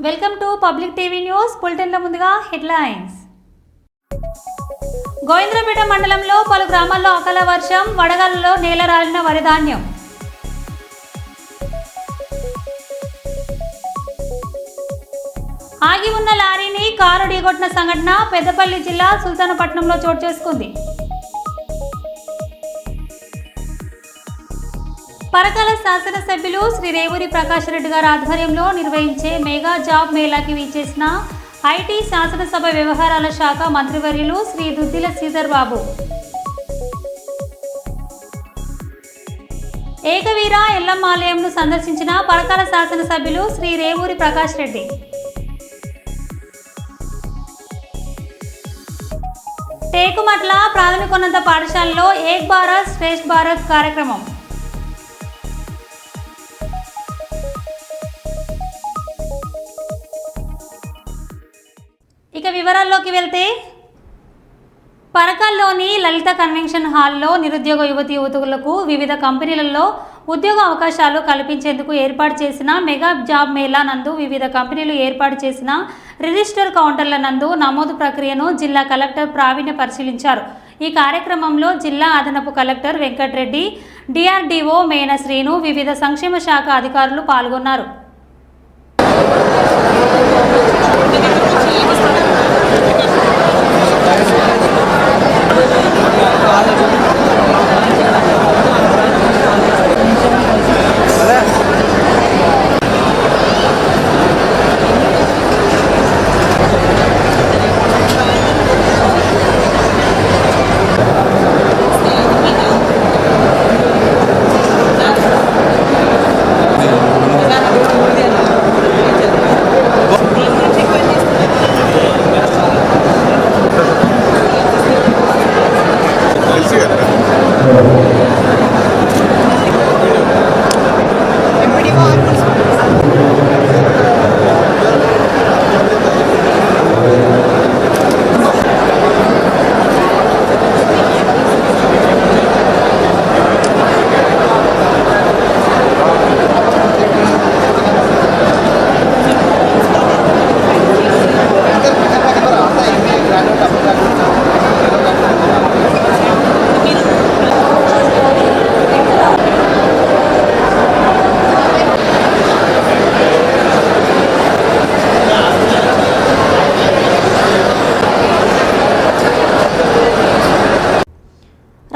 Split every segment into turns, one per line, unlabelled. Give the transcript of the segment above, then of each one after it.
Welcome to public TV news. బులెటిన్ల ముందుగా headlines. గోవింద్రపేట మండలంలో పలు గ్రామాల్లో అకాల వర్షం, వడగళ్లలో నేల రాలిన వరి ధాన్యం. ఆగి ఉన్న లారీని కారు ఢీకొట్టిన సంఘటన పెద్దపల్లి జిల్లా సుల్తానపట్నంలో చోటు చేసుకుంది. పరకాల శాసనసభ్యులు శ్రీ రేవూరి ప్రకాష్ రెడ్డి గారి ఆధ్వర్యంలో నిర్వహించే మెగా జాబ్ మేళాకి విచ్చేసిన ఐటీ శాసనసభ వ్యవహారాల శాఖ మంత్రివర్యులు శ్రీ దుద్దిల శ్రీధర్ బాబు. ఏకవీర ఎల్లమ్మ ఆలయంను సందర్శించిన పరకాల శాసనసభ్యులు శ్రీ రేవూరి ప్రకాష్ రెడ్డి. టేకుమట్ల ప్రాథమికోన్నత పాఠశాలలో ఏక్ భారత్ శ్రేష్ఠ భారత్ కార్యక్రమం. ఇక వివరాల్లోకి వెళ్తే, పరకాల్లోని లలిత కన్వెన్షన్ హాల్లో నిరుద్యోగ యువతీయువతులకు వివిధ కంపెనీలలో ఉద్యోగ అవకాశాలు కల్పించేందుకు ఏర్పాటు చేసిన మెగా జాబ్ మేళా నందు వివిధ కంపెనీలు ఏర్పాటు చేసిన రిజిస్టర్ కౌంటర్ల నందు నమోదు ప్రక్రియను జిల్లా కలెక్టర్ ప్రావీణ్య పరిశీలించారు. ఈ కార్యక్రమంలో జిల్లా అదనపు కలెక్టర్ వెంకటరెడ్డి, డిఆర్డీఓ మేన శ్రీను, వివిధ సంక్షేమ శాఖ అధికారులు పాల్గొన్నారు.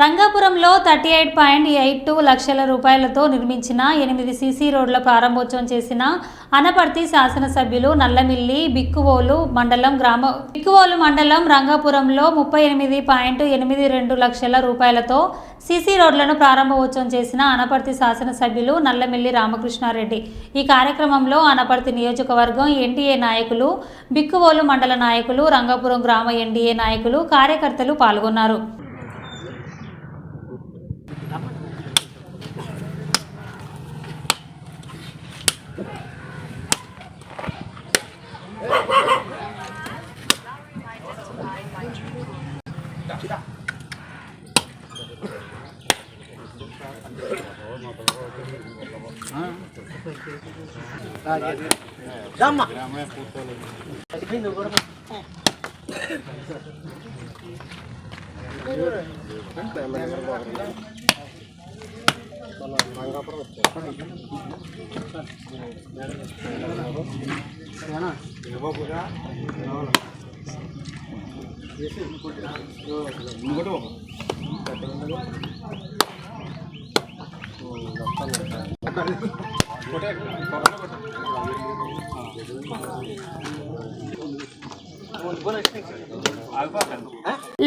రంగాపురంలో 38.82 లక్షల రూపాయలతో నిర్మించిన 8 సీసీ రోడ్ల ప్రారంభోత్సవం చేసిన అనపర్తి శాసనసభ్యులు నల్లమిల్లి బిక్కువోలు మండలం రంగాపురంలో 38.82 లక్షల రూపాయలతో సీసీ రోడ్లను ప్రారంభోత్సవం చేసిన అనపర్తి శాసనసభ్యులు నల్లమిల్లి రామకృష్ణారెడ్డి. ఈ కార్యక్రమంలో అనపర్తి నియోజకవర్గం ఎన్డీఏ నాయకులు, బిక్కువోలు మండల నాయకులు, రంగాపురం గ్రామ ఎన్డీఏ నాయకులు, కార్యకర్తలు పాల్గొన్నారు.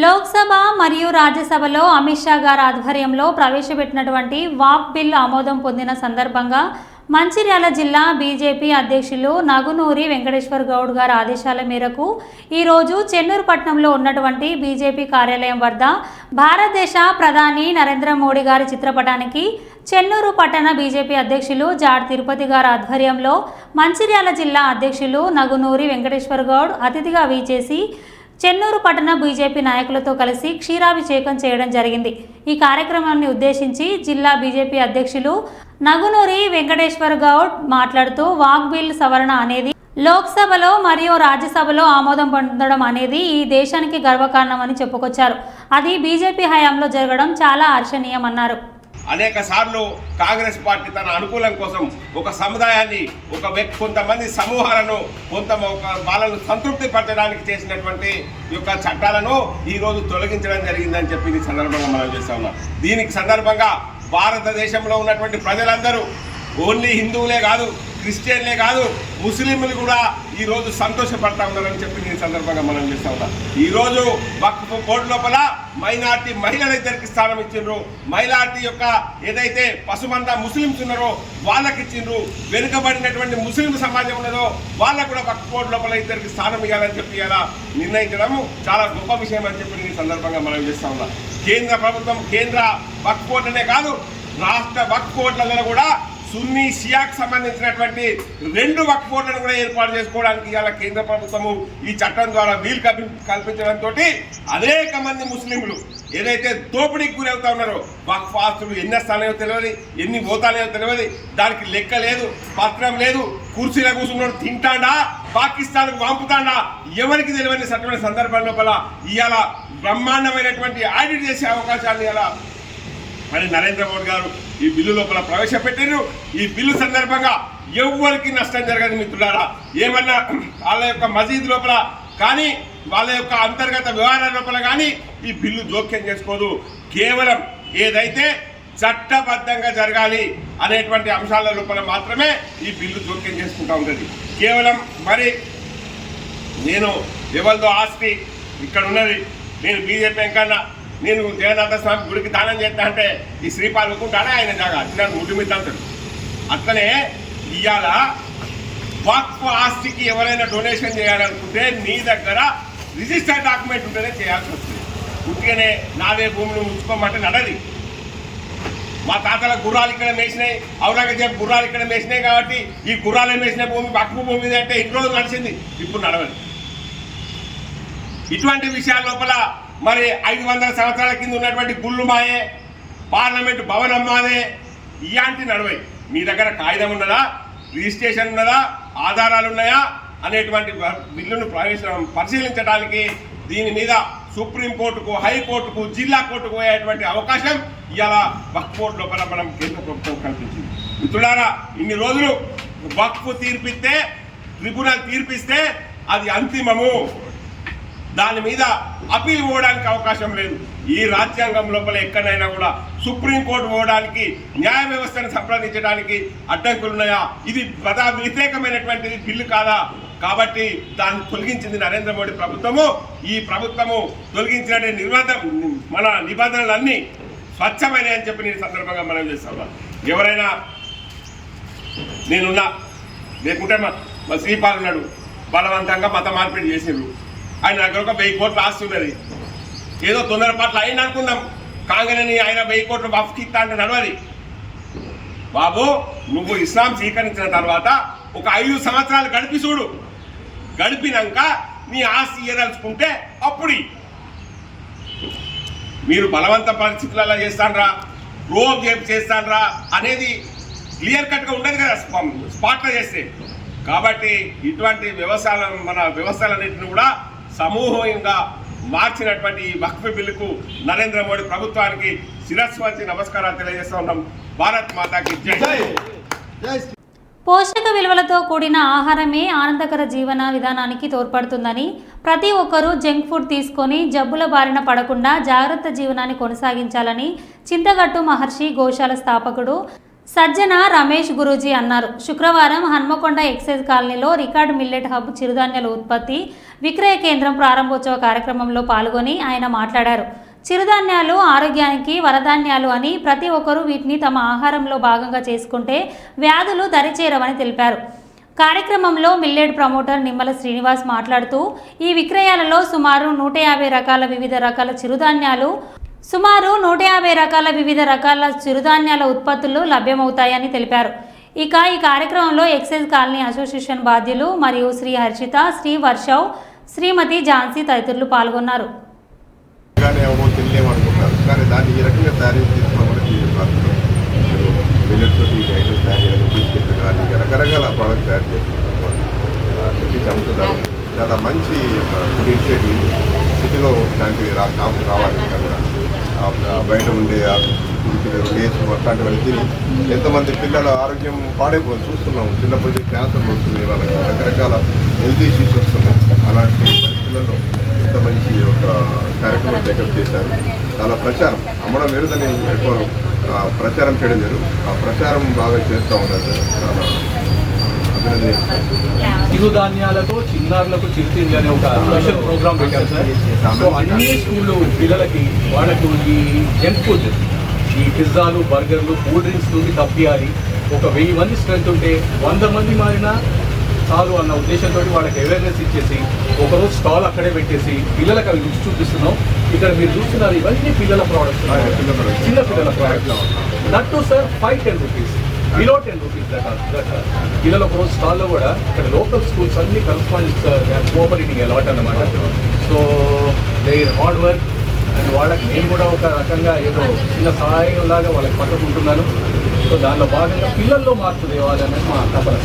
లోక్సభ మరియు రాజ్యసభలో అమిత్ షా గారి ఆధ్వర్యంలో ప్రవేశపెట్టినటువంటి వాక్ బిల్ ఆమోదం పొందిన సందర్భంగా మంచిర్యాల జిల్లా బీజేపీ అధ్యక్షులు నగునూరి వెంకటేశ్వర్ గౌడ్ గారి ఆదేశాల మేరకు ఈరోజు చెన్నూరు పట్టణంలో ఉన్నటువంటి బీజేపీ కార్యాలయం వద్ద భారతదేశ ప్రధాని నరేంద్ర మోడీ గారి చిత్రపటానికి చెన్నూరు పట్టణ బీజేపీ అధ్యక్షులు జాడ్ తిరుపతి గారి ఆధ్వర్యంలో మంచిర్యాల జిల్లా అధ్యక్షులు నగునూరి వెంకటేశ్వర్ గౌడ్ అతిథిగా వీచేసి చెన్నూరు పట్టణ బీజేపీ నాయకులతో కలిసి క్షీరాభిషేకం చేయడం జరిగింది. ఈ కార్యక్రమాన్ని ఉద్దేశించి జిల్లా బీజేపీ అధ్యక్షులు నగునూరి వెంకటేశ్వర్ గౌడ్ మాట్లాడుతూ వాక్ బిల్ సవరణ అనేది లోక్సభలో మరియు రాజ్యసభలో ఆమోదం పొందడం అనేది ఈ దేశానికి గర్వకారణమని చెప్పుకొచ్చారు. అది బీజేపీ హయాంలో జరగడం చాలా హర్షణీయమన్నారు.
అనేక సార్లు కాంగ్రెస్ పార్టీ తన అనుకూలం కోసం ఒక సముదాయాన్ని కొంతమంది సమూహాలను వాళ్ళను సంతృప్తి పరచడానికి చేసినటువంటి యొక్క చట్టాలను ఈరోజు తొలగించడం జరిగిందని చెప్పి ఈ సందర్భంగా మనం చేస్తా ఉన్నాం. దీనికి సందర్భంగా భారతదేశంలో ఉన్నటువంటి ప్రజలందరూ ఓన్లీ హిందువులే కాదు, క్రిస్టియన్లే కాదు, ముస్లింలు కూడా ఈరోజు సంతోషపడతా ఉన్నారని చెప్పి ఈ సందర్భంగా మనం చేస్తా ఉన్నాం. ఈరోజు వక్ఫ్ బోర్డు లోపల మైనార్టీ మహిళల ఇద్దరికి స్థానం ఇచ్చిండ్రు. మైనార్టీ యొక్క ఏదైతే పసుమంద ముస్లింస్ ఉన్నారో వాళ్ళకి ఇచ్చిండ్రు. వెనుకబడినటువంటి ముస్లిం సమాజం ఉన్నదో వాళ్ళకు కూడా వక్ఫ్ బోర్డు లోపల ఇద్దరికి స్థానం ఇవ్వాలని చెప్పి ఇలా నిర్ణయించడము చాలా గొప్ప విషయం అని చెప్పి ఈ సందర్భంగా మనం చేస్తా ఉన్నాం. కేంద్ర ప్రభుత్వం కేంద్ర వక్ఫ్ బోర్డునే కాదు, రాష్ట్ర వక్ఫ్ బోర్డులలో కూడా సున్నీ షియాకు సంబంధించినటువంటి 2 వక్ఫ్ బోర్డులను కూడా ఏర్పాటు చేసుకోవడానికి ఇవాళ కేంద్ర ప్రభుత్వము ఈ చట్టం ద్వారా వీలు కల్పించడంతో అనేక మంది ముస్లింలు ఏదైతే దోపిడీకి గురవుతా ఉన్నారో వక్ఫ్ ఆస్తులు ఎన్ని వస్తాయో తెలియదు, ఎన్ని పోతాయో తెలియదు, దానికి లెక్క లేదు, పత్రం లేదు, కుర్చీలో కూర్చున్నాడు తింటాడా, పాకిస్తాన్కు పంపుతాడా, ఎవరికి తెలియని సత్యమైన సందర్భం లోపల ఇవాళ బ్రహ్మాండమైనటువంటి ఆడిట్ చేసే అవకాశాన్ని ఇలా మరి నరేంద్ర మోడీ గారు ఈ బిల్లు లోపల ప్రవేశపెట్టారు. ఈ బిల్లు సందర్భంగా ఎవరికి నష్టం జరగదు మిత్రులారా. ఏమన్నా వాళ్ళ యొక్క మసీద్ లోపల కానీ వాళ్ళ యొక్క అంతర్గత వ్యవహారాల లోపల కానీ ఈ బిల్లు జోక్యం చేసుకోదు. కేవలం ఏదైతే చట్టబద్ధంగా జరగాలి అనేటువంటి అంశాల లోపల మాత్రమే ఈ బిల్లు జోక్యం చేసుకుంటూ ఉంటుంది. కేవలం మరి నేను ఎవరిదో ఆస్తి ఇక్కడ ఉన్నది, నేను బీజేపీ ఎంకన్నా నేను జగన్నాథ స్వామి గుడికి దానం చేస్తా అంటే ఈ శ్రీపాల్ ఒప్పుకుంటానే ఆయన జాగా నన్ను ముట్టు మీద అంటాడు. అట్లనే ఇవాళ వక్ఫ్ ఆస్తికి ఎవరైనా డొనేషన్ చేయాలనుకుంటే నీ దగ్గర రిజిస్టర్డ్ డాక్యుమెంట్ ఉంటేనే చేయాల్సి వస్తుంది. ఉట్టిగానే నాదే భూమిని ఉంచుకోమంటే నడది. మా తాతల గుర్రాలు ఇక్కడ మేసినాయి, ఔరంగజేబ్ గుర్రాలు ఇక్కడ మేసినాయి కాబట్టి ఈ గుర్రాలు మేసిన భూమి వక్ఫ్ భూమి అంటే ఇన్ని రోజులు నడిచింది, ఇప్పుడు నడవదు. ఇటువంటి విషయాల లోపల మరి 500 సంవత్సరాల కింద ఉన్నటువంటి గుళ్ళు మాయే, పార్లమెంటు భవనం మాదే, ఇలాంటి నడవై. మీ దగ్గర కాగితం ఉన్నదా, రిజిస్ట్రేషన్ ఉన్నదా, ఆధారాలు ఉన్నాయా అనేటువంటి బిల్లును పరిశీలించడానికి దీని మీద సుప్రీంకోర్టుకు, హైకోర్టుకు, జిల్లా కోర్టుకు పోయేటువంటి అవకాశం ఇవాళ వక్ఫ్ బోర్డు లోపల మనం కేంద్ర ప్రభుత్వం కల్పించింది. మిత్రులారా, ఇన్ని రోజులు వక్ఫ్ తీర్పిస్తే, ట్రిబ్యునల్ తీర్పిస్తే అది అంతిమము, దాని మీద అపీల్ పోవడానికి అవకాశం లేదు. ఈ రాజ్యాంగం లోపల ఎక్కడైనా కూడా సుప్రీంకోర్టు పోవడానికి, న్యాయ వ్యవస్థను సంప్రదించడానికి అడ్డంకులున్నాయా? ఇది వ్యతిరేకమైనటువంటి బిల్లు కాదా? కాబట్టి దాన్ని తొలగించింది నరేంద్ర మోడీ ప్రభుత్వము. ఈ ప్రభుత్వము తొలగించినటువంటి మన నిబంధనలన్నీ స్వచ్ఛమైనవి అని చెప్పి నేను సందర్భంగా మనం చేస్తాం. ఎవరైనా నేనున్నా లేకుంటే మా శ్రీపాల్ ఉన్నాడు, బలవంతంగా మత మార్పిడి చేసిండ్రు, ఆయన దగ్గర ఒక 1000 కోట్లు ఆస్తున్నది, ఏదో తొందరపాట్లు అయింది అనుకుందాం, కాంగ్రెస్ ఆయన 1000 కోట్లు వక్ఫ్కి ఇస్తా అంటే నడవది. బాబు, నువ్వు ఇస్లాం స్వీకరించిన తర్వాత ఒక 5 సంవత్సరాలు గడిపి చూడు, గడిపినాక నీ ఆస్తి ఇయ్యదలుచుకుంటే అప్పుడు మీరు బలవంత పరిస్థితులలో చేస్తానరా, రోగ్ చేస్తానరా అనేది క్లియర్ కట్గా ఉండదు కదా స్పాట్లో చేస్తే. కాబట్టి ఇటువంటి మన వ్యవస్థలన్నింటినీ కూడా సమూహంగా మార్చినటువంటి ఈ వక్ఫ్ బిల్లుకు నరేంద్ర మోడీ ప్రభుత్వానికి శిరస్సు వంచి నమస్కారాలు తెలియజేస్తూ ఉన్నాం. భారత్ మాతాకి జై.
పోషక విలువలతో కూడిన ఆహారమే ఆనందకర జీవన విధానానికి తోడ్పడుతుందని, ప్రతి ఒక్కరూ జంక్ ఫుడ్ తీసుకొని జబ్బుల బారిన పడకుండా జాగ్రత్త జీవనాన్ని కొనసాగించాలని చింతగట్టు మహర్షి గోశాల స్థాపకుడు సజ్జన రమేష్ గురూజీ అన్నారు. శుక్రవారం హన్మకొండ ఎక్సైజ్ కాలనీలో రికార్డ్ మిల్లెట్ హబ్ చిరుధాన్యాల ఉత్పత్తి విక్రయ కేంద్రం ప్రారంభోత్సవ కార్యక్రమంలో పాల్గొని ఆయన మాట్లాడారు. చిరుధాన్యాలు ఆరోగ్యానికి వరధాన్యాలు అని, ప్రతి ఒక్కరూ వీటిని తమ ఆహారంలో భాగంగా చేసుకుంటే వ్యాధులు దరిచేరవని తెలిపారు. కార్యక్రమంలో మిల్లెట్ ప్రమోటర్ నిమ్మల శ్రీనివాస్ మాట్లాడుతూ, ఈ విక్రయాలలో సుమారు 150 రకాల వివిధ రకాల చిరుధాన్యాలు, సుమారు 150 రకాల వివిధ రకాల చిరుధాన్యాల ఉత్పత్తులు లభ్యమవుతాయని తెలిపారు. ఇక ఈ కార్యక్రమంలో ఎక్సైజ్ కాలనీ అసోసియేషన్ బాధ్యులు మరియు శ్రీ హర్షిత, శ్రీ వర్షవ్, శ్రీమతి ఝాన్సీ తదితరులు పాల్గొన్నారు.
కానీ దాన్ని ఈ రకంగా తయారు చేసుకోవడానికి మిల్లెట్స్ రకరకాల ప్రోడక్ట్ తయారు చేసుకుంటాం. తెప్పించి అమ్ముతున్నారు. చాలా మంచి ఇనిషియేటివ్. సిటీలో ఇలాంటివి రావాలి. బయట ఉండే డేస్ అట్లాంటివన్నీ తిని ఎంతమంది పిల్లల ఆరోగ్యం పాడైపోయి చూస్తున్నాం. చిన్నప్పటి క్యాన్సర్ వస్తుంది, వాళ్ళకి రకరకాల హెల్త్ ఇష్యూస్ వస్తున్నాయి. అలాంటి పరిస్థితుల్లో ఎంత మంచి ఒక కార్యక్రమం టేకప్ చేశారు. చాలా ప్రచారం అమ్మడం లేదని ఎక్కువ ప్రచారం చేయడం లేదు. ఆ ప్రచారం బాగా చేస్తూ ఉన్నారు. చాలా
చిరుధాన్యాలతో చిన్నారులకు చిరుతిండి అనే ఒక స్పెషల్ ప్రోగ్రామ్ పెట్టారు సార్. సో అన్ని స్కూళ్ళు పిల్లలకి వాళ్ళకు ఈ జంక్ ఫుడ్, ఈ పిజ్జాలు, బర్గర్లు, కూల్ డ్రింక్స్ నుండి తప్పియాలి. ఒక 1000 మంది స్ట్రెంత్ ఉంటే 100 మంది మారినా చాలు అన్న ఉద్దేశంతో వాళ్ళకి అవేర్నెస్ ఇచ్చేసి ఒకరోజు స్టాల్ అక్కడే పెట్టేసి పిల్లలకు అవి రుచి చూపిస్తున్నాం. ఇక్కడ మీరు చూస్తున్నారు ఇవన్నీ పిల్లల ప్రోడక్ట్స్, చిన్న పిల్లల products. That to sir 5-10 rupees, below 10 rupees. పిల్లలు ఒకరోజు స్టాల్లో కూడా ఇక్కడ లోకల్ స్కూల్స్ అన్ని కరస్పాండెన్స్ కోఆపరేటింగ్ అలాట్ అన్నమాట. So there hard work and వాళ్ళకి నేను కూడా ఒక రకంగా ఏదో చిన్న సహాయం లాగా వాళ్ళకి పట్టుకుంటున్నాను. సో దానిలో భాగంగా పిల్లల్లో మార్పు తేవాలనేది మా తపన.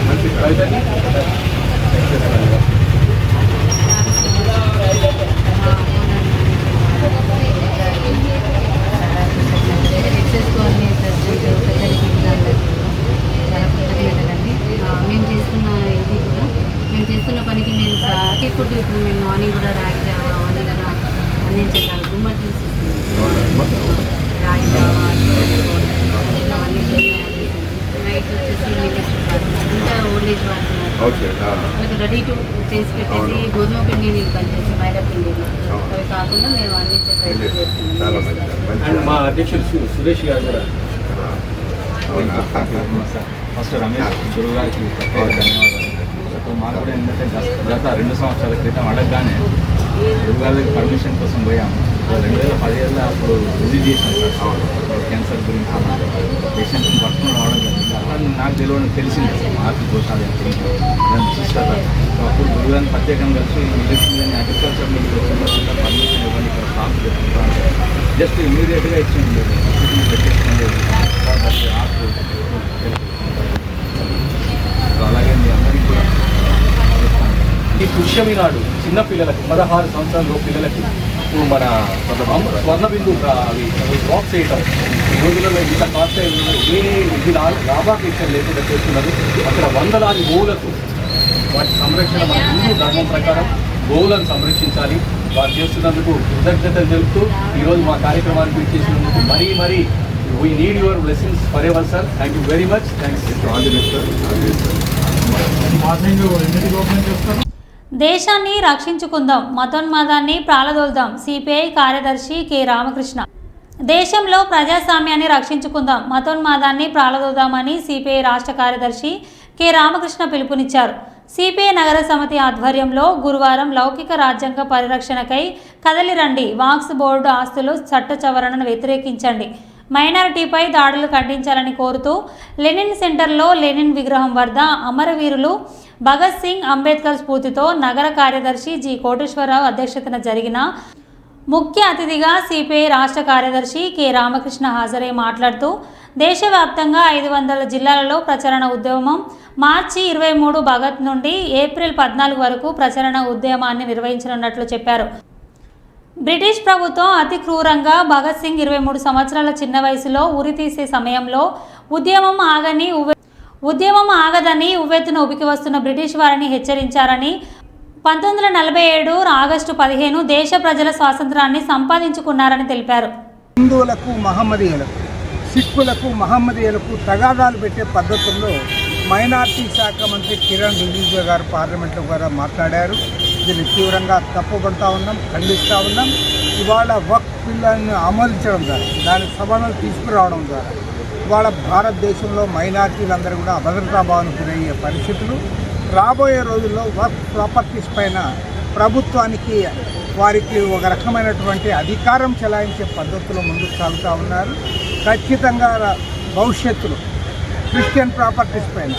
మంచి ప్రయత్నం.
మేము చేస్తున్న పనికి మేము ఫుడ్ ఇప్పుడు మేము మార్నింగ్ కూడా రాగి జావా అందించగలం. గుమ్మటి రాగి జావా నైట్ వచ్చేసి ఇంకా ఓల్డ్ ఏజ్ వాళ్ళకి రెడీ టు చేసి పెట్టేసి గోధుమ పిండిని కలిపేసి మైదా పిండిని అవి కాకుండా మేము అందించే ప్రయత్నం చేస్తున్నాం.
అండ్ మా అధ్యక్షుడు సురేష్ గారు కూడా
ఫస్ట్ రమేష్ గురువు గారికి ప్రత్యేక ధన్యవాదాలు. మాకు కూడా ఏంటంటే గత 2 సంవత్సరాల క్రితం అడగగానే గురువు గారి దగ్గర పర్మిషన్ కోసం పోయాము. 2017లో అప్పుడు విజిట్ చేసాం సార్. క్యాన్సర్ గురించి పేషెంట్ని పట్టుకుని రావడం జరిగింది. అలా నాకు తెలిసింది సార్ మార్పు దోషాలు సిస్టర్. సో అప్పుడు గురువు గారిని ప్రత్యేకంగా కలిసి మెడిసిన్ అగ్రికల్చర్ మీకు పర్మిషన్ ఇవ్వండి, ఇక్కడ స్టాక్ పెట్టుకుంటాను జస్ట్ ఇమీడియట్గా ఇచ్చింది. పెట్టేసుకోండి అలాగే మీ అందరికీ కూడా
ఈ పుష్యమి నాడు చిన్నపిల్లలకి 16 సంవత్సరాల పిల్లలకి మన స్వర్ణబిందు అవి డ్రాప్ చేయటం ఈ రోజులలో ఇంత కాస్ట్ ఏ ఇది లాభాపేక్ష లేకుండా చేస్తున్నారు. అక్కడ వందలాది గోవులకు వాటి సంరక్షణ మన హిందూ ధర్మం ప్రకారం గోవులను సంరక్షించాలి. వారు చేస్తున్నందుకు కృతజ్ఞతలు తెలుపుతూ ఈరోజు మా కార్యక్రమానికి ఇచ్చేసినందుకు మరీ we need your blessings forever sir. Thank you very much. Thanks.
దేశాన్ని రక్షించుకుందాం, మతోన్మాదాన్ని ప్రాలదోల్దాం. సిపిఐ కార్యదర్శి కె రామకృష్ణ. దేశంలో ప్రజాస్వామ్యాన్ని రక్షించుకుందాం, మతోన్మాదాన్ని ప్రాలదోల్దామని సిపిఐ రాష్ట్ర కార్యదర్శి కె రామకృష్ణ పిలుపునిచ్చారు. సిపిఐ నగర సమితి ఆధ్వర్యంలో గురువారం లౌకిక రాజ్యాంగ పరిరక్షణకై కదలిరండి, వాక్స్ బోర్డు ఆస్తులు చట్ట సవరణను వ్యతిరేకించండి, మైనారిటీపై దాడులు ఖండించాలని కోరుతూ లెనిన్ సెంటర్లో లెనిన్ విగ్రహం వద్ద అమరవీరులు భగత్ సింగ్, అంబేద్కర్ స్ఫూర్తితో నగర కార్యదర్శి జి కోటేశ్వరరావు అధ్యక్షతన జరిగిన ముఖ్య అతిథిగా సిపిఐ రాష్ట్ర కార్యదర్శి కె రామకృష్ణ హాజరై మాట్లాడుతూ దేశవ్యాప్తంగా 500 జిల్లాలలో ప్రచారణ ఉద్యమం మార్చి 23 భగత్ నుండి ఏప్రిల్ 14 వరకు ప్రచారణ ఉద్యమాన్ని నిర్వహించనున్నట్లు చెప్పారు. బ్రిటిష్ ప్రభుత్వం అతి క్రూరంగా భగత్ సింగ్ 23 సంవత్సరాల చిన్న వయసులో ఉరితీసే సమయంలో ఉద్యమం ఆగదని ఉవ్వెత్తున ఉబికి వస్తున్న బ్రిటిష్ వారిని హెచ్చరించారని, 1947 ఆగస్టు 15 దేశ ప్రజల స్వాతంత్రాన్ని సంపాదించుకున్నారని తెలిపారు.
హిందువులకు మహమ్మదీయులకు, సిక్కులకు మహమ్మదీయులకు తగాదాలు పెట్టే పద్ధతుల్లో మైనార్టీ శాఖ మంత్రి కిరణ్ రిజిజు గారు పార్లమెంట్లో కూడా మాట్లాడారు. దీన్ని తీవ్రంగా తప్పుపడతా ఉన్నాం, ఖండిస్తూ ఉన్నాం. ఇవాళ వక్ఫ్ బిల్లును ఆమోదించడం ద్వారా, దాని సభను తీసుకురావడం ద్వారా ఇవాళ భారతదేశంలో మైనార్టీలందరూ కూడా అభద్రతా భావనకు గురయ్యే పరిస్థితులు. రాబోయే రోజుల్లో వక్ఫ్ ప్రాపర్టీస్ పైన ప్రభుత్వానికి వారికి ఒక రకమైనటువంటి అధికారం చెలాయించే పద్ధతిలో ముందుకు సాగుతూ ఉన్నారు. ఖచ్చితంగా భవిష్యత్తులో క్రిస్టియన్ ప్రాపర్టీస్ పైన,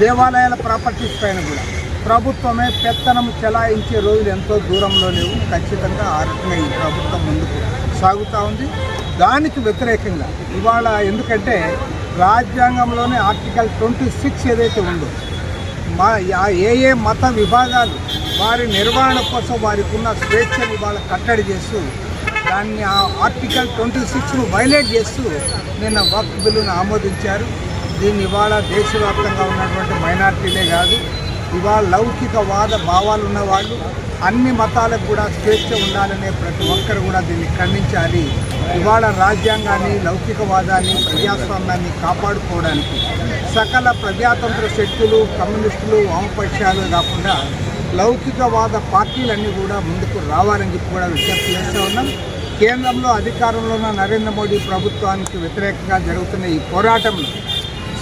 దేవాలయాల ప్రాపర్టీస్ పైన కూడా ప్రభుత్వమే పెత్తనం చెలాయించే రోజులు ఎంతో దూరంలో లేవు. ఖచ్చితంగా ఆ రకంగా ఈ ప్రభుత్వం ముందుకు సాగుతూ ఉంది. దానికి వ్యతిరేకంగా ఇవాళ, ఎందుకంటే రాజ్యాంగంలోనే ఆర్టికల్ 26 ఏదైతే ఉందో ఏ మత విభాగాలు వారి నిర్వహణ కోసం వారికి ఉన్న స్వేచ్ఛని ఇవాళ కట్టడి చేస్తూ దాన్ని ఆ ఆర్టికల్ 26ను వైలేట్ చేస్తూ నిన్న వక్ఫ్ బిల్లును ఆమోదించారు. దీన్ని ఇవాళ దేశవ్యాప్తంగా ఉన్నటువంటి మైనార్టీలే కాదు, ఇవాళ లౌకికవాద భావాలు ఉన్న వాళ్ళు అన్ని మతాలకు కూడా స్వేచ్ఛ ఉండాలనే ప్రతి ఒక్కరు కూడా దీన్ని ఖండించాలి. ఇవాళ రాజ్యాంగాన్ని, లౌకికవాదాన్ని, ప్రజాస్వామ్యాన్ని కాపాడుకోవడానికి సకల ప్రజాతంత్ర శక్తులు, కమ్యూనిస్టులు, వామపక్షాలు కాకుండా లౌకికవాద పార్టీలన్నీ కూడా ముందుకు రావాలని చెప్పి కూడా విజ్ఞప్తి చేస్తూ ఉన్నాం. కేంద్రంలో అధికారంలో ఉన్న నరేంద్ర మోడీ ప్రభుత్వానికి వ్యతిరేకంగా జరుగుతున్న ఈ పోరాటంలో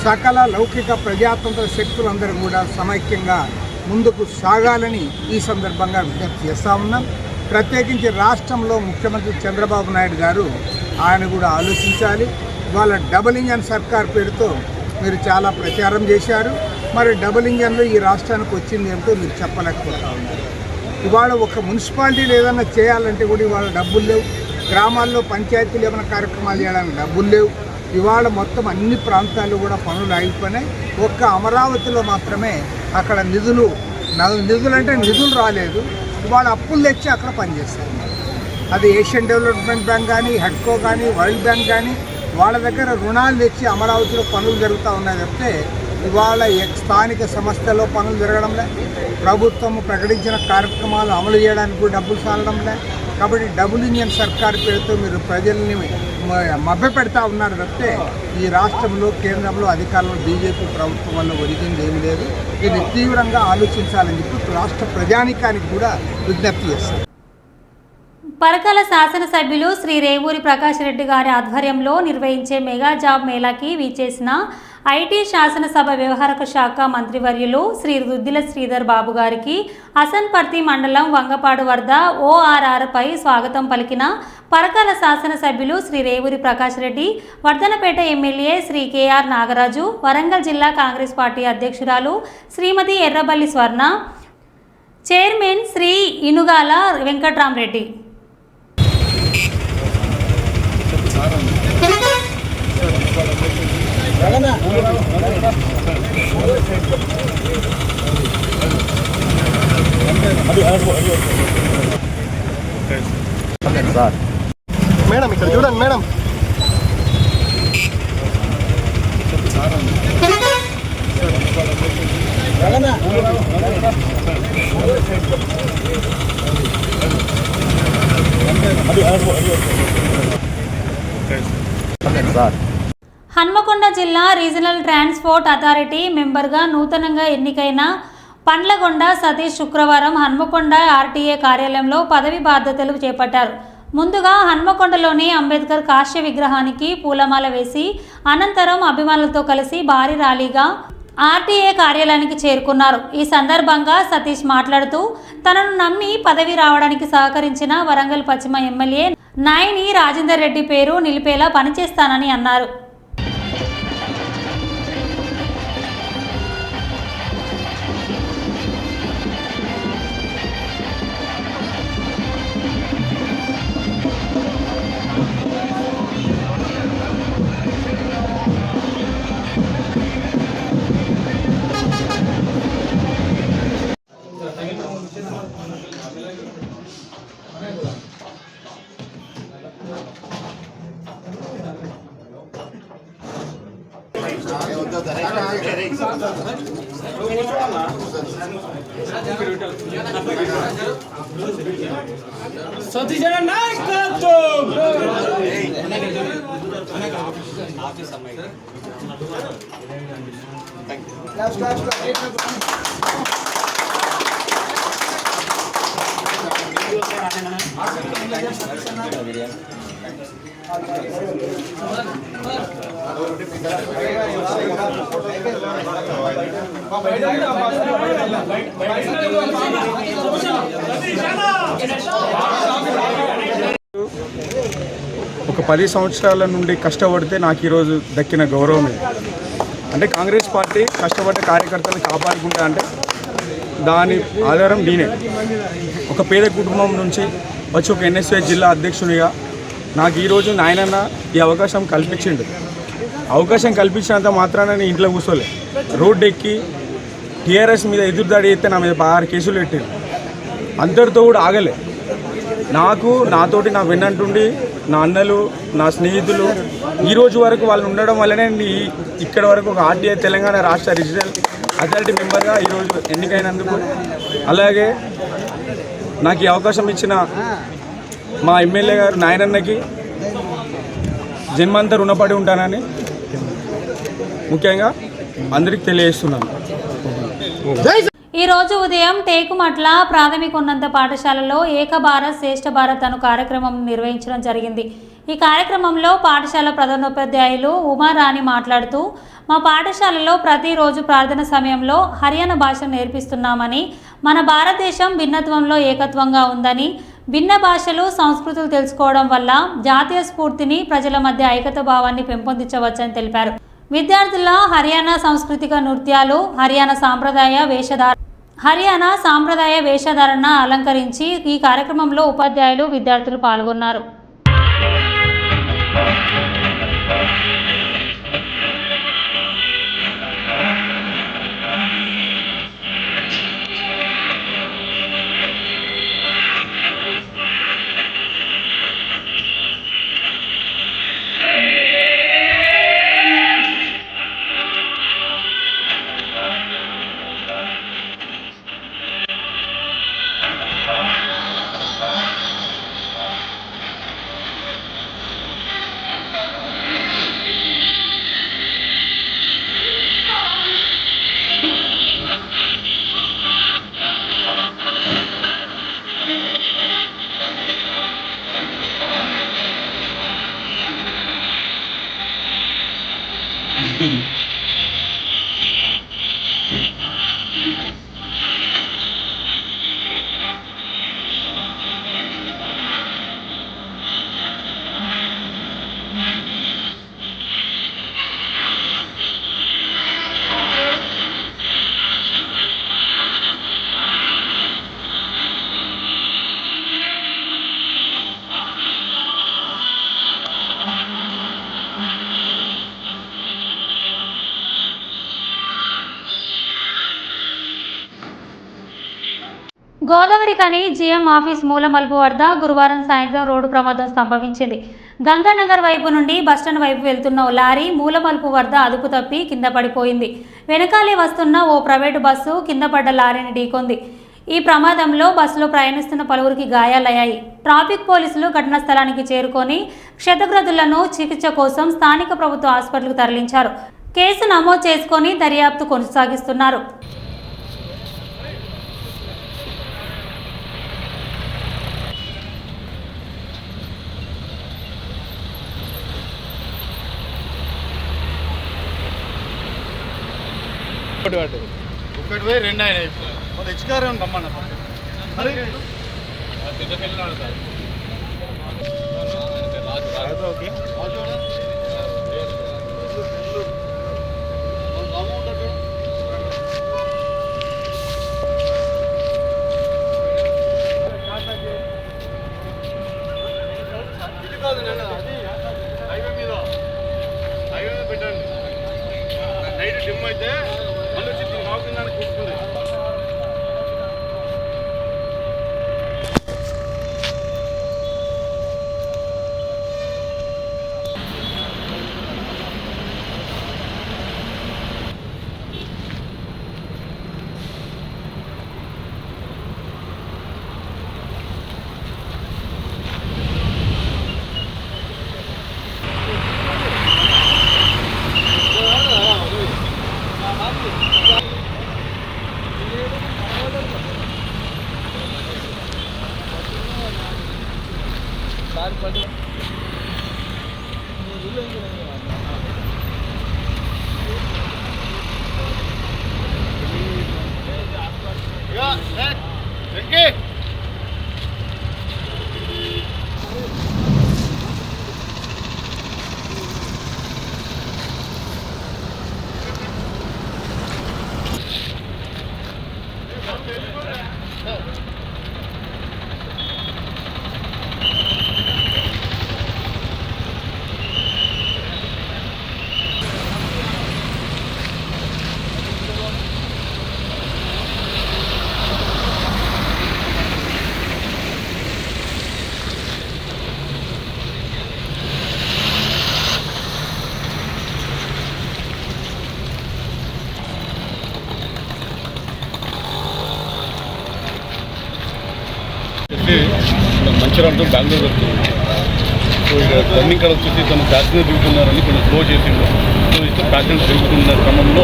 సకల లౌకిక ప్రజాతంత్ర శక్తులందరూ కూడా సమైక్యంగా ముందుకు సాగాలని ఈ సందర్భంగా విజ్ఞప్తి చేస్తూ ఉన్నాం. ప్రత్యేకించి రాష్ట్రంలో ముఖ్యమంత్రి చంద్రబాబు నాయుడు గారు ఆయన కూడా ఆలోచించాలి. వాళ్ళ డబుల్ ఇంజన్ సర్కార్ పేరుతో మీరు చాలా ప్రచారం చేశారు. మరి డబుల్ ఇంజన్లో ఈ రాష్ట్రానికి వచ్చింది ఏమిటో మీరు చెప్పలేకపోతా ఉన్నారు. ఇవాళ ఒక మున్సిపాలిటీలు ఏదైనా చేయాలంటే కూడా ఇవాళ డబ్బులు లేవు. గ్రామాల్లో పంచాయతీలు ఏమైనా కార్యక్రమాలు చేయడానికి డబ్బులు లేవు. ఇవాళ మొత్తం అన్ని ప్రాంతాల్లో కూడా పనులు ఆగిపోయినాయి. ఒక్క అమరావతిలో మాత్రమే అక్కడ నిధులు అంటే నిధులు రాలేదు. ఇవాళ అప్పులు తెచ్చి అక్కడ పనిచేస్తారు. అది ఏషియన్ డెవలప్మెంట్ బ్యాంక్ కానీ, హెడ్కో కానీ, వరల్డ్ బ్యాంక్ కానీ వాళ్ళ దగ్గర రుణాలు తెచ్చి అమరావతిలో పనులు జరుగుతూ ఉన్నాయి తప్పితే ఇవాళ స్థానిక సంస్థల్లో పనులు జరగడంలే. ప్రభుత్వం ప్రకటించిన కార్యక్రమాలు అమలు చేయడానికి కూడా డబ్బులు సాలడంలే. కాబట్టి డబుల్ ఇంజన్ సర్కార్ పేరుతో మీరు ప్రజల్ని మభ్యపెడతా ఉన్నారు తప్పితే ఈ రాష్ట్రంలో, కేంద్రంలో అధికారంలో బీజేపీ ప్రభుత్వం వల్ల ఒరిగింది ఏమి లేదు. దీన్ని తీవ్రంగా ఆలోచించాలని చెప్పి రాష్ట్ర ప్రజానికానికి కూడా విజ్ఞప్తి చేస్తారు.
పరకాల శాసనసభ్యులు శ్రీ రేవూరి ప్రకాష్ రెడ్డి గారి ఆధ్వర్యంలో నిర్వహించే మెగా జాబ్ మేళాకి విచ్చేసిన ఐటీ శాసనసభ వ్యవహారక శాఖ మంత్రివర్యులు శ్రీ రుద్దిల శ్రీధర్ బాబు గారికి అసన్పర్తి మండలం వంగపాడు వద్ద ఓఆర్ఆర్పై స్వాగతం పలికిన పరకాల శాసనసభ్యులు శ్రీ రేవూరి ప్రకాష్ రెడ్డి, వర్ధనపేట ఎమ్మెల్యే శ్రీ కేఆర్ నాగరాజు, వరంగల్ జిల్లా కాంగ్రెస్ పార్టీ అధ్యక్షురాలు శ్రీమతి ఎర్రబల్లి స్వర్ణ, చైర్మన్ శ్రీ ఇనుగాల వెంకట్రామరెడ్డి.
మేడం ఇక్కడ చూడండి మేడం.
హన్మకొండ జిల్లా రీజనల్ ట్రాన్స్పోర్ట్ అథారిటీ మెంబర్గా నూతనంగా ఎన్నికైన పండ్లగొండ సతీష్ శుక్రవారం హన్మకొండ ఆర్టీఏ కార్యాలయంలో పదవి బాధ్యతలు చేపట్టారు. ముందుగా హన్మకొండలోని అంబేద్కర్ కాశ్య విగ్రహానికి పూలమాల వేసి అనంతరం అభిమానులతో కలిసి భారీ ర్యాలీగా ఆర్టీఏ కార్యాలయానికి చేరుకున్నారు. ఈ సందర్భంగా సతీష్ మాట్లాడుతూ తనను నమ్మి పదవి రావడానికి సహకరించిన వరంగల్ పశ్చిమ ఎమ్మెల్యే నాయని రాజేందర్ రెడ్డి పేరు నిలిపేలా పనిచేస్తానని అన్నారు.
ఒక 10 సంవత్సరాల నుండి కష్టపడితే నాకు ఈరోజు దక్కిన గౌరవం ఇది. అంటే కాంగ్రెస్ పార్టీ కష్టపడ్డ కార్యకర్తలను కాపాడుకుంటా అంటే దాని ఆధారం నేనే. ఒక పేద కుటుంబం నుంచి వచ్చి ఒక ఎన్ఎస్వై జిల్లా అధ్యక్షునిగా నాకు ఈరోజు నాయనన్న ఈ అవకాశం కల్పించిండు. అవకాశం కల్పించినంత మాత్రాన నేను ఇంట్లో కూర్చోలే, రోడ్డు ఎక్కి టీఆర్ఎస్ మీద ఎదురుదాడి అయితే నా మీద 6 కేసులు పెట్టారు. అందరితో కూడా ఆగలే. నాతోటి నాకు వెన్నంటుండి నా అన్నలు, నా స్నేహితులు ఈ రోజు వరకు వాళ్ళు ఉండడం వల్లనే ఇక్కడ వరకు ఒక ఆర్టీఐ తెలంగాణ రాష్ట్ర రీజనల్ అథారిటీ మెంబర్గా ఈరోజు ఎన్నికైనందుకు, అలాగే నాకు ఈ అవకాశం ఇచ్చిన మా ఎమ్మెల్యే గారు నాయనన్నకి జన్మంతా రుణపడి ఉంటానని ముఖ్యంగా అందరికి తెలియజేస్తున్నాను.
ఈ రోజు ఉదయం టేకుమట్ల ప్రాథమికోన్నత పాఠశాలలో ఏక భారత్ శ్రేష్ఠ భారత్ అను కార్యక్రమం నిర్వహించడం జరిగింది. ఈ కార్యక్రమంలో పాఠశాల ప్రధానోపాధ్యాయులు ఉమారాణి మాట్లాడుతూ, మా పాఠశాలలో ప్రతిరోజు ప్రార్థన సమయంలో హర్యానా భాషను నేర్పిస్తున్నామని, మన భారతదేశం భిన్నత్వంలో ఏకత్వంగా ఉందని, భిన్న భాషలు సంస్కృతులు తెలుసుకోవడం వల్ల జాతీయ స్ఫూర్తిని, ప్రజల మధ్య ఐక్యత భావాన్ని పెంపొందించవచ్చని తెలిపారు. విద్యార్థుల హర్యానా సాంస్కృతిక నృత్యాలు, హర్యానా సాంప్రదాయ వేషధారణ అలంకరించి ఈ కార్యక్రమంలో ఉపాధ్యాయులు, విద్యార్థులు పాల్గొన్నారు. గోదావరి కని జిఎం ఆఫీస్ మూలమలుపు వద్ద గురువారం సాయంత్రం రోడ్డు ప్రమాదం సంభవించింది. గంగానగర్ వైపు నుండి బస్టాండ్ వైపు వెళ్తున్న ఓ లారీ మూలమలుపు వద్ద అదుపు తప్పి కింద పడిపోయింది. వెనకాలే వస్తున్న ఓ ప్రైవేటు బస్సు కింద పడ్డ లారీని ఢీకొంది. ఈ ప్రమాదంలో బస్సులో ప్రయాణిస్తున్న పలువురికి గాయాలయ్యాయి. ట్రాఫిక్ పోలీసులు ఘటనా స్థలానికి చేరుకొని క్షతగ్రస్తులను చికిత్స కోసం స్థానిక ప్రభుత్వ హాస్పిటల్కు తరలించారు. కేసు నమోదు చేసుకొని దర్యాప్తు కొనసాగిస్తున్నారు.
ఒకటి పోయి 2 అయినాయి. తెచ్చుకారం రమ్మన్న ఓకే. హైవే మీద పెట్టండి. నైట్ డిమ్ అయితే మళ్ళీ వచ్చి మాకు చూసుకుంది.
అక్షరాలతో బెంగళూరు వెళ్తుంది. సో ఇక రన్నింగ్ కాడ వచ్చేసి తను ప్యాసింజర్ దిగుతున్నారని కొంచెం స్లో చేసిండు. సో ఇస్తే ప్యాసింజర్ దిగుతున్న క్రమంలో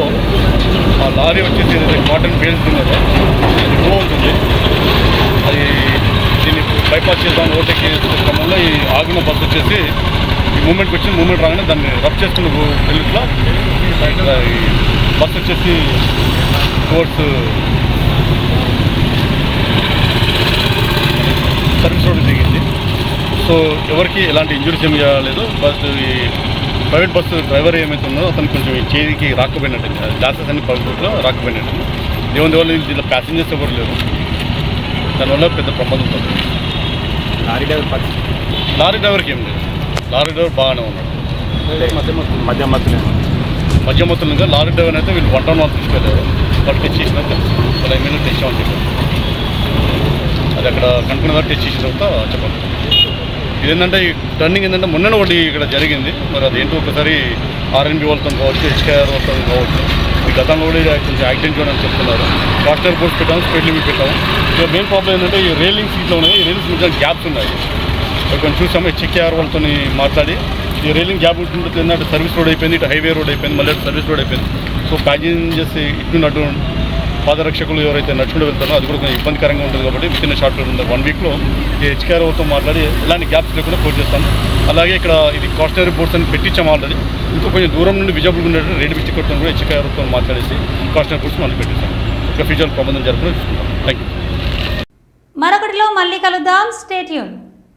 ఆ లారీ వచ్చేసి ఏదైతే కాటన్ బేల్స్ ఉన్నదో అది ఫ్లో ఉంటుంది. అది దీన్ని బైపాస్ చేద్దాం ఓవర్టేక్ చేసే క్రమంలో ఈ ఆగిన బస్సు వచ్చేసి ఈ మూమెంట్కి వచ్చి మూమెంట్ రాగానే దాన్ని రబ్ చేసుకున్న వెళ్ళిట్లా ఈ బస్సు వచ్చేసి టువర్డ్స్ సర్వీస్ రోడ్ దిగింది. సో ఎవరికి ఎలాంటి ఇంజురీస్ ఏమి కాలేదు. బట్ ఈ ప్రైవేట్ బస్సు డ్రైవర్ ఏమైతే ఉన్నదో అతను కొంచెం ఈ చేతికి రాకపోయినట్టు, గ్లాసెస్ అన్ని పడుకుంటూ రాకపోయినట్టు. దేవుని వల్ల దీంట్లో ప్యాసింజర్స్ ఎవరు లేరు. దానివల్ల పెద్ద ప్రమాదం ఉంటుంది. లారీ డ్రైవర్కి ఏం లేదు. లారీ డ్రైవర్ బాగానే ఉన్నాడు. మధ్యమత్తులుగా లారీ డ్రైవర్ అయితే వీళ్ళు 111 తీసుకెళ్ళారు. వాళ్ళు టెస్ట్ చేసినా తెలుసు. వాళ్ళు ఏమైనా టెస్ట్ చేయమని చెప్పారు. అది అక్కడ కనుక్కున్న తర్వాత టెస్ట్ చేసిన తర్వాత చెప్పండి. ఇదేంటంటే ఈ టర్నింగ్ ఏంటంటే మొన్న ఒకటి ఇక్కడ జరిగింది. మరి అదేంటో ఒకసారి ఆర్ఎన్బి వాళ్ళతో కావచ్చు, హెచ్కేఆర్ వాళ్ళతో కావచ్చు. ఈ గతంలో కూడా కొంచెం యాక్సిడెంట్ చేయడానికి చెప్తున్నారు. కాస్టర్ బోర్డ్స్ పెట్టాము, స్పీడ్ లిమిట్ పెట్టాము. సో మెయిన్ ప్రాబ్లం ఏంటంటే ఈ రైలింగ్ సీట్లో ఉన్నాయి. ఈ రైలింగ్ సీట్లో గ్యాప్స్ ఉన్నాయి. కొంచెం చూసాము. హెచ్కేఆర్ వాళ్ళతో మాట్లాడి ఈ రైలింగ్ గ్యాప్ ఉంటుంది. ఏంటంటే సర్వీస్ రోడ్ అయిపోయింది, ఇటు హైవే రోడ్ అయిపోయింది, మళ్ళీ సర్వీస్ రోడ్ అయిపోయింది. సో ప్యాసింజర్స్ ఇటు నటు పాదరక్షకులు ఎవరైతే నడుచుకుంటూ వెళ్తారో అది కూడా కొంచెం ఇబ్బందికరంగా ఉంటుంది. కాబట్టి విత్ షార్ట్ పీరియడ్ ఉంది 1 వీక్లో ఈ హెచ్కేఆర్ వాళ్ళతో మాట్లాడి ఎలాంటి గ్యాప్స్ లేకుండా క్లోజ్ చేస్తాం. అలాగే ఇక్కడ ఇది కాస్టనరీ బోర్డ్స్ అని పెట్టించాము ఆల్రెడీ. ఇంకో కొంచెం దూరం నుండి విజయబుల్ ఉండేది రేటు బిస్టిక్ కొట్టడం కూడా హెచ్కేఆర్తో మాట్లాడేసి కాస్టనరీ బోర్డ్స్ మనం పెట్టిస్తాం. ఇంకా ఫ్యూచర్ ప్రబంధం జరుపుకుని చూసుకుంటాం. Thank you.
మరొకటిలో మళ్ళీ కలుద్దాం. Stay tune.